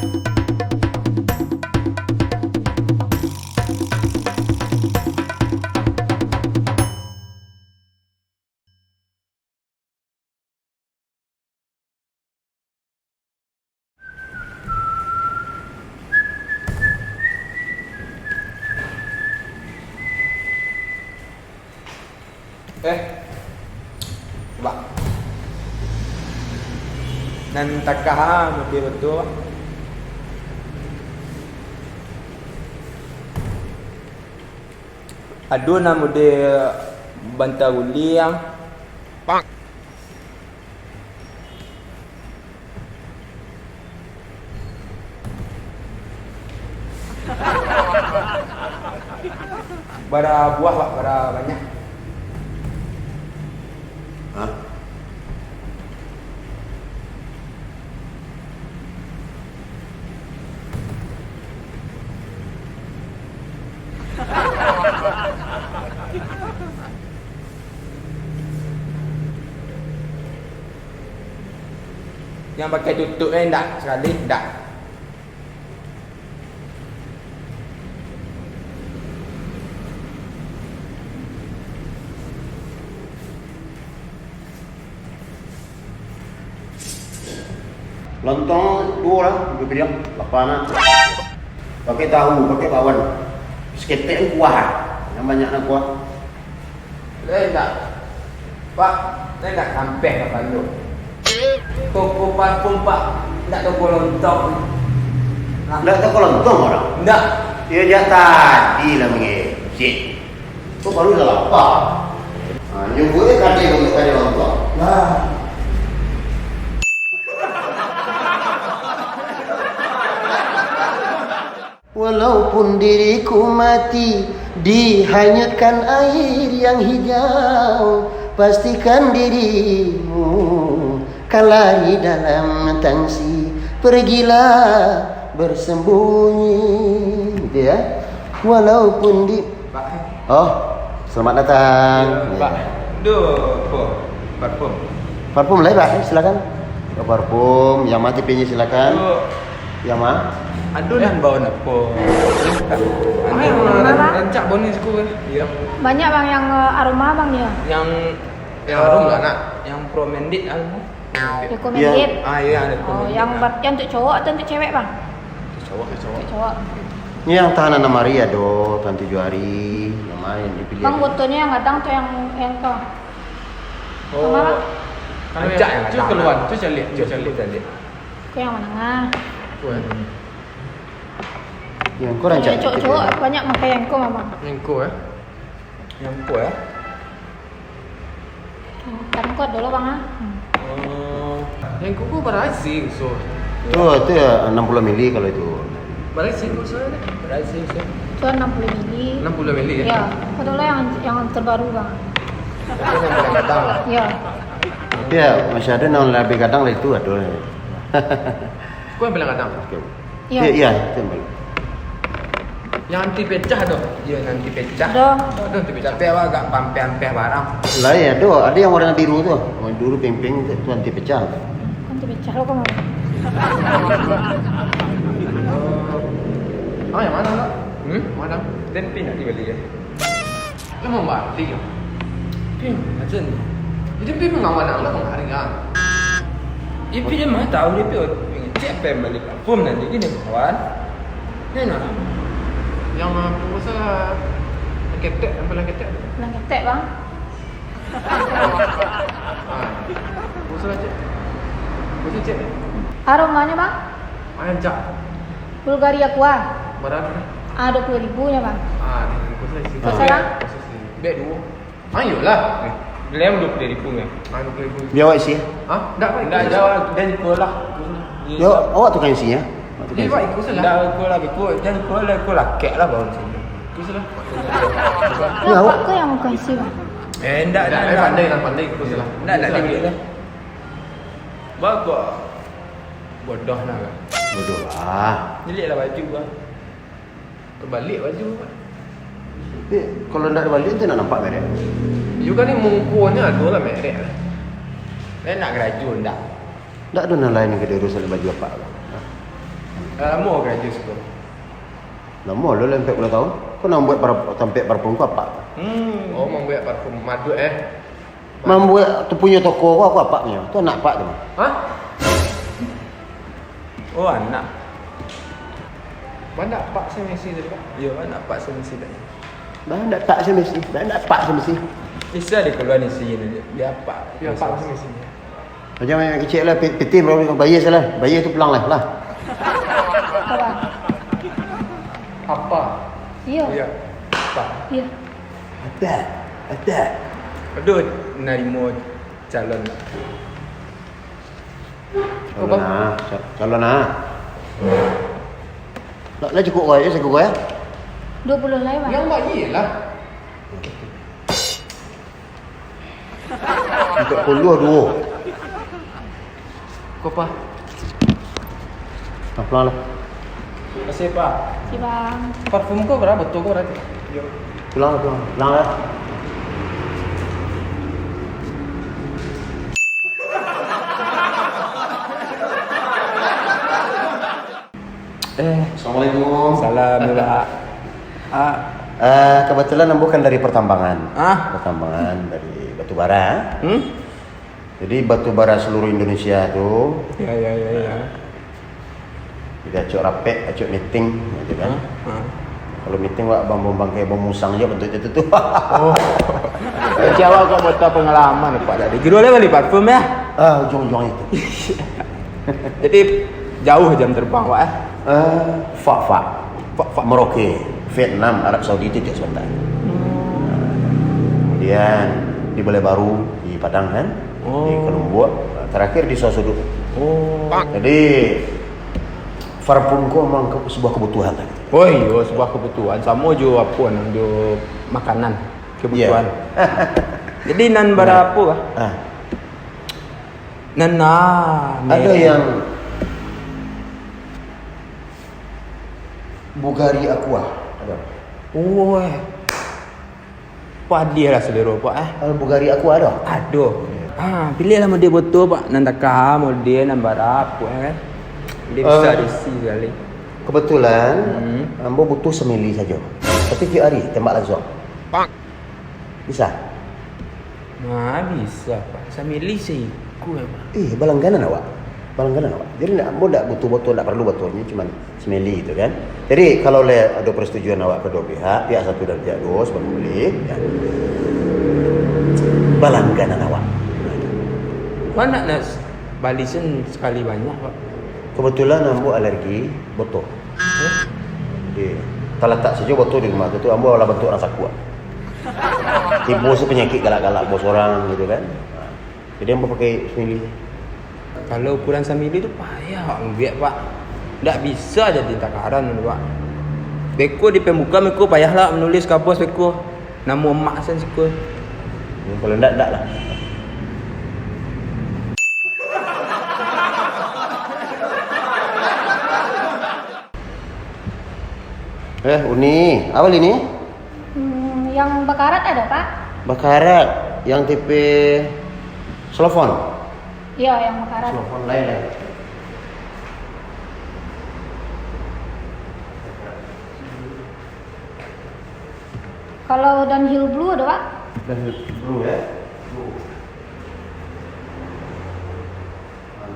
Coba. Nan takah lebih betul. Aduh nama dia bantar uli yang pak. Bara buah pak, bara banyak. Hah? Yang pakai tutup enggak sekali enggak. Lontong dua lah, lebih diam, lapangan. Pakai tahu, pakai bawang. Seketek kuah, yang banyak nak kuah. Enggak. Pak, saya enggak sampai ke Bandung. Toko parfum Pak, enggak toko lontong. Enggak tahu kalau lontong orang. Enggak. Dia tadi lah mengecek. Kok baru dah lapar. Nyumbuknya kadang untuk kadang lontong. Nah. Walaupun diriku mati dihanyutkan air yang hijau, pastikan dirimu kan lari dalam tangsi, pergilah bersembunyi, gitu ya. Walaupun di Pak. Oh, selamat datang. Pak. Duh, parfum. Parfum lah Pak, silakan. Parfum yang mati pinjam silakan. Yang mah? Aduh nan bau napo. Rancak bau ni suku. Iya. Banyak bang yang aroma bang ya. Yang harum lah nak. Yang promendit aroma. Recommended. Iya ada Oh, yang untuk cowok atau untuk cewek bang? cowok. Untuk cowok. Ini yang tahanan Maria do, Tuan 7 hari, yang main dipilih. Bang botolnya yang kadang tuh yang kau. Sama bang? Kalau yang tu keluar, tu calik. Kau yang menengah. Yang kau rancak. Cowok banyak pakai yang kau bang. Yang ku eh. Kan kuat dulu bang ah. Yang ku berhasil so. Itu ya 60 mili kalau itu. Berhasil so ni. Berhasil so. Cuma 60 mili. 60 mili ya. Ya. Kau dulu yang terbaru bang. Yang kadang. Ya. Ya, masih ada yang lebih kadang lah itu ada. Kau yang bilang kadang. Ya. Iya, itu yang Yang anti pecah tu. Dia anti pecah. Dah. Aduh anti pecah. Tapi awak agak pampeh barang. lah ya, ada yang warna biru tu. Warna biru peng-peng itu anti pecah. Kan pecah lo kau bang. Oh, yang mana tak? Mana? Dan pin nak dibeli ya? Lama balik ya? Pin macam ni. Jadi pin mengawan nak menghari kan? Ini pin mana tahu dia pin? Cek apa yang balik? Pum nanti gini kawan. Ni nak? Yang apa pasal ketek? Apa lah ketek? Nang ketek bang. Pasal cek. Pasal cek. Aromanya bang? Ayam cak. Bulgaria kuah. Berapa? 20.000 nya bang. Ni pasal isi. Pasal bang? Beg dua. Ayolah. Lem 20.000 ni. 20.000. Biar awak isi ya. Hah? Tak jawab dan ikut lah. Ya, awak tukang isi ya. Dia buat ikut salah. Dah ikut lah, ikut lah kek lah baru sini. Ikut salah. Ya, awak Kau yang bukan isi bang. Endak pandai ikut salah. Endak dibeli lah. Bagus. Bodoh lah kan. bodoh lah. Jelik lah baju lah. Terbalik baju kan. Tapi kalau tidak terbalik tu nak nampak merek. You kan ni mungkunya ada lah merek lah. Saya nak kerajun tak? Tak ada yang lain yang kita urus baju apa. Lama kan jus kau? Lama lu lempek puluh tahun. Kau nak buat tampek parfum kau apa? Oh, membuat parfum madu Membuat tu punya toko kau apa punya? Tu anak pak tu. Hah? Oh, anak. Mana pak saya mesti tadi pak? Ya, anak pak saya mesti tadi. Dah nak pak semesti. Dah nak pak semesti. Bisa dia keluar ni sini dia pak. Dia pak saya mesti. Macam yang kecil lah, peti baru bayar salah. Bayar tu pulang lah. Apa? Iya. Ya. Pak. Iya. Ada. Aduh, narimo calon. Calon lah. Nak cukup kau je, cukup kau ya? 20 lah, Pak. Yang bayi lah. Untuk puluh dua. Kau apa? Pulang lah. Terima kasih pak. Si Bang. Parfum kau berapa? Betul kau berarti? Yo. Pulang lah. Assalamualaikum. Salam Pak. Kebetulan bukan dari pertambangan. Ah? Dari batubara. Jadi batubara seluruh Indonesia tu. Ya. Kita acuk rapek, acuk meeting, gitu kan. Kalau meeting wak bang kayak bang musang je bentuk itu tu. Oh. Jawab kau betul pengalaman Pak tadi. Kira boleh beli parfum ya? Ujung-ujung itu. Jadi jauh jam terbang Pak Fa. Merauke, Vietnam, Arab Saudi itu tiap sebentar. Kemudian di Balai Baru di Padang kan, di Kelumbuak, terakhir di Sosuduk. Jadi parfum kau memang sebuah kebutuhan kan? Oh iya, sebuah kebutuhan. Sama juga apa jo makanan kebutuhan. Jadi nan berapa? Nan ada yang Bulgari Aqua ada. Oh. Pak dia lah selera Pak Bulgari Aqua ada. Pilihlah model betul Pak. Nan takah model nan berapa kan? Dia bisa diisi sekali. Kebetulan ambo butuh semili saja. Tapi tiap hari tembak langsung. Bisa? Bisa Pak. Samili seiku ya Pak. Balangganan awak. Jadi ambo tak butuh botol, tak perlu botolnya, cuma semili itu kan. Jadi kalau ada persetujuan awak kedua pihak satu dan pihak dua sebab boleh ya. Balangganan awak. Mana nak balisan sekali banyak Pak? Kebetulan ambo alergi botol. Jadi kalau letak saja botol di rumah tu ambo olah bentuk rasa kuat. Timbul penyakit galak-galak bos orang gitu kan. Jadi ambo pakai semili. Kalau ukuran samili tu payah ambil Pak. Tak bisa jadi takaran Pak. Beko di pembuka meko payahlah menulis kapus beko. Nama mak sen sikul. Kalau tak lah. Uni, apa ini? Yang bakarat ada, Pak? Bakarat, yang tipe selofon. Iya, yang bakarat. Selofon lain lah. Kalau downhill blue ada, Pak? Downhill blue ya.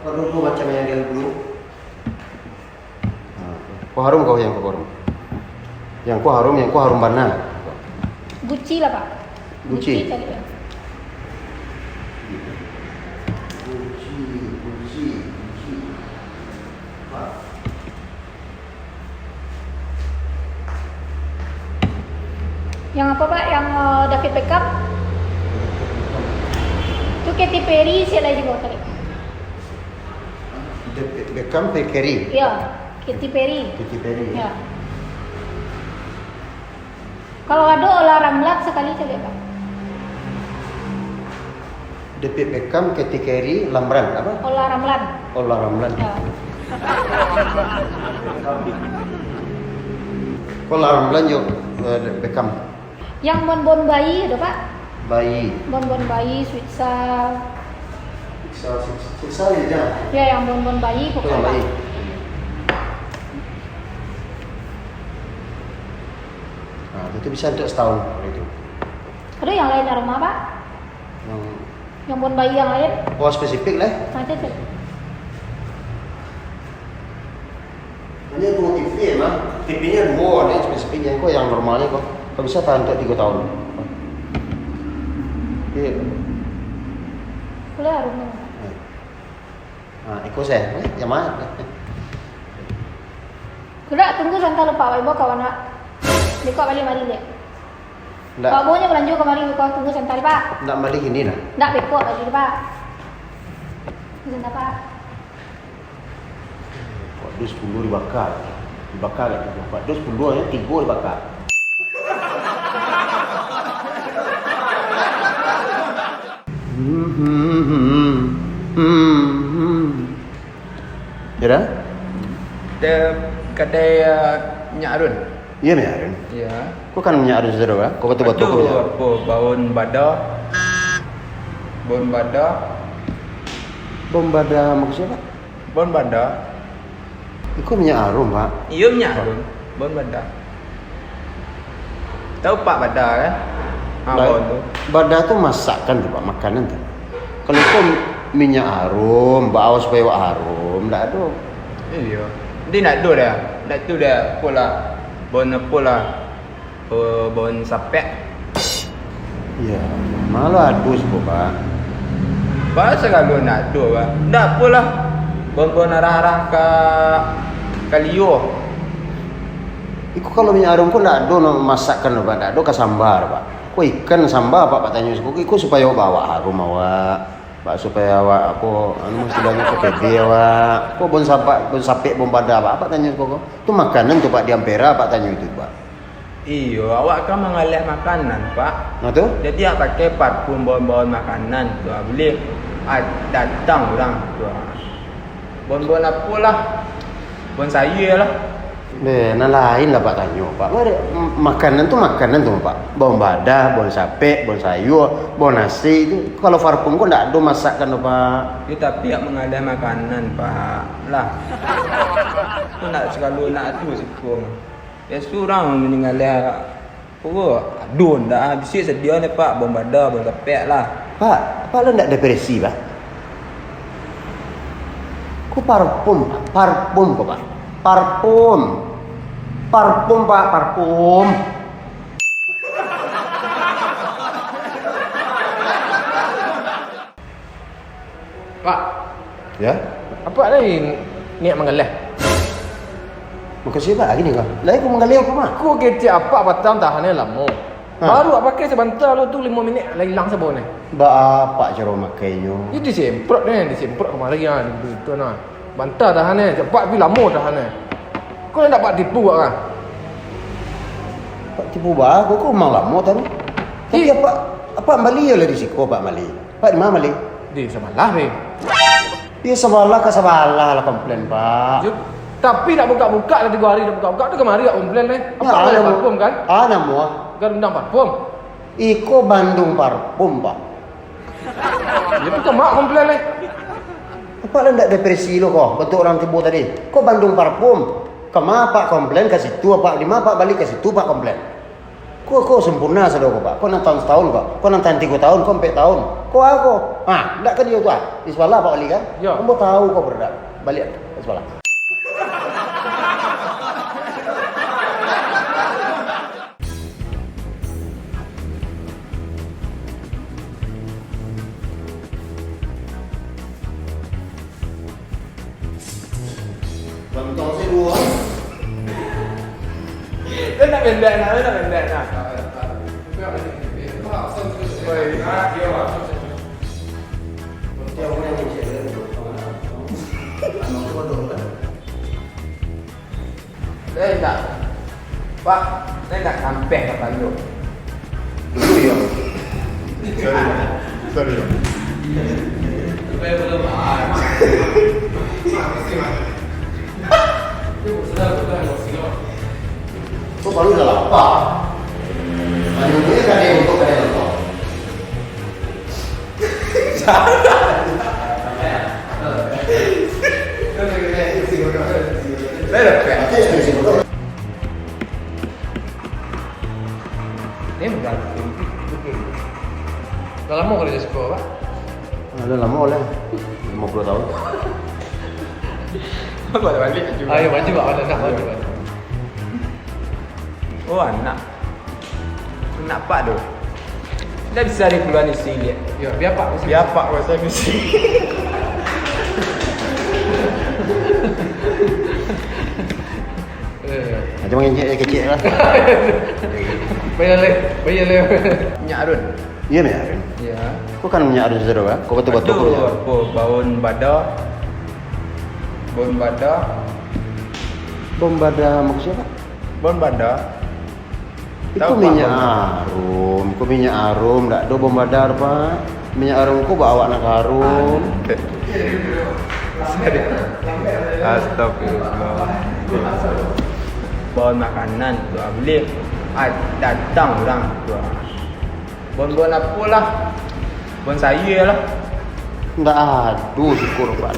Kau dulu macam yang downhill blue. Kau harum kau yang kau harum. Yang kau harum mana? Gucci lah, Pak. Gucci. Cari ya. Gucci. Yang apa, Pak? Yang David Beckham? Itu Katy Perry saya lagi juga tadi. Beckham Perry. Iya, Katy Perry. Ya. Kalau ada olah ramlat sekali coba, Pak. David Beckham, Katy Perry, Lambran apa? Olah ramlan. Ya. Kalau Lambran yuk Beckham. Yang bonbon bayi ada, Pak? Bayi. Bonbon bayi, Sweetsal. Sisa aja. Ya, yang bonbon bayi Itu pokoknya. yang bayi. Itu bisa untuk setahun kalau itu. Ada yang lain aroma Pak? Yang bon bayi yang lain? Oh spesifik lah. Macam tu. Ini dua TV mah. TV-nya dua, ada yang spesifiknya kok yang normalnya kok. Kalau bisa tahan untuk 3 tahun. Iya. Boleh aroma. Nah, ikut saya, yang mana? Kuda tunggu santai lupa Ibu kawan nak. Diko balik mari dek. Nggak, Pak Bonya belanjut kemari kau tunggu santai Pak. nggak balik ini nah. Ndak beko balik Pak. Sebentar Pak. Waduh 10 dibakar. Dibakar kan? Waduh 10 ya 3 dibakar. Ya dah? Dia kedai Nyak Arun. Iya Nyak Arun. Ya. Kau kan Nyak Arun saudara kan? Kau betul-betul kau punya. Apa baun bada. Baun bada. Bom bada maksudnya Pak? Baun bada. Kau Nyak Arun Pak? Iya Nyak Arun. Baun bada. Tahu Pak bada kan? Baun tu. Bada tu masakan tu Pak, makanan tu. Kalau kau minyak harum, bawa supaya wak harum, tak ada. Iya. Dia nak tu dah. Nak tu dah pula. Baun apa lah. Baun sapek. Ya, malah adus kau Pak. Bahasa kalau nak tu Pak. Tak apalah. Baun-baun arah-arah ke liur. Iku kalau minyak harum kau tak ada nak masakkan Pak, tak ada ke sambar Pak. Kau ikan sambar Pak tanya suku, iku supaya awak bawa harum awak. Pak supaya awak aku anu istilahnya ke PD awak. Kau bon sapek bon pada apa tanya suku. Tu makanan tu Pak di Ampera Pak tanya itu Pak. Iyo, awak kan mengalir makanan Pak. Nah tu? Jadi awak pakai parfum baun-baun makanan tu. Boleh datang orang tu. Baun-baun apa lah. Baun sayur lah. Nah lain lah Pak tanya Pak. Makanan tu Pak. Bawang badah, bawang sapek, bawang sayur, bawang nasi itu. Kalau parfum kau tak ada masakkan tu Pak. Ya, tapi awak mengalir makanan Pak. Lah. Tu nak selalu nak tu sekong. Ya surang meninggalnya. Oh, adun dah. Bisik sedia ni Pak. Bawang badah, bawang sapek lah. Pak lo tak depresi Pak? Kau parfum kau Pak. Parfum Pak, parfum. Pak, Ya? apa ni niat mengalir? Makasih Pak, gini kau. Lah aku menggali aku mah. Aku kecil apa batang tahannya lama. Ha. Baru awak pakai sebentar lu tu 5 minit lah hilang sabun ni. Bapak cara makainya. Ini disemprot ni, disemprot kemari kan itu nah. Bantar tahannya, cepat tapi lama tahannya. Kau nak dapat tipu kan? Pak tipu bah, kau memang lama tadi. Tapi apa Mali ya lah di siko Pak Mali. Pak di mana Mali? Di samalah ni. Dia sebalah ke sebalah lah komplain Pak. Tapi nak buka-buka lah 3 hari nak buka-buka tu kemari tak komplain ni. Apa Ya, ada parfum kan? Ana mua. Kan undang parfum. Iko Bandung parfum Pak. Ya tu mak komplain ni. Apa lah ndak depresi lo kok? Bentuk orang tipu tadi. Kok Bandung parfum? Kemana Pak komplain ke situ Pak? Di mana Pak balik ke situ Pak komplain? Kok sempurna saudara Pak? Kok nonton setahun kok? Kok nonton 3 tahun? Kok 4 tahun? Kok aku? Ndak kan dia tuh di sekolah Pak balik kan? Ya. Kamu tahu kok berdak. Balik ke sekolah. Bantong saya dua. Dia nak pendek nak. Oi, dia lah. Saya tak. Pak, saya tak sampai ke Bandung. Dulu ya. Sorry. Kok baru udah lapar? Bandungnya kan yang untuk kalian nonton. Saya dah Nanti ekspresi betul. Enggak. Dah lama kerja sekolah, Pak? Ada lama oleh 50 tahun. Aku ada balik juga. Ayo baju Pak, ada nak baju. Oh, anak. Anak Pak tu. Dah bisa di keluar ni sini. Ya, biar Pak. Biar Pak pasal ni sini. Macam yang kecil lah. Bayar le. Minyak Arun. Iya ni Arun. Ya. Kau kan minyak Arun saudara kan? Kau kata batu kau minyak. Apa? Baun bada. Bom bada maksud apa? Baun bada. Itu minyak Arum. Kau minyak Arum. Tak ada bom bada apa? Minyak Arum kau bawa nak Arum. Astagfirullah. Bawa makanan tu beli. Datang orang tu. Bon apa lah? Bon saya lah. Tak ada syukur Pak.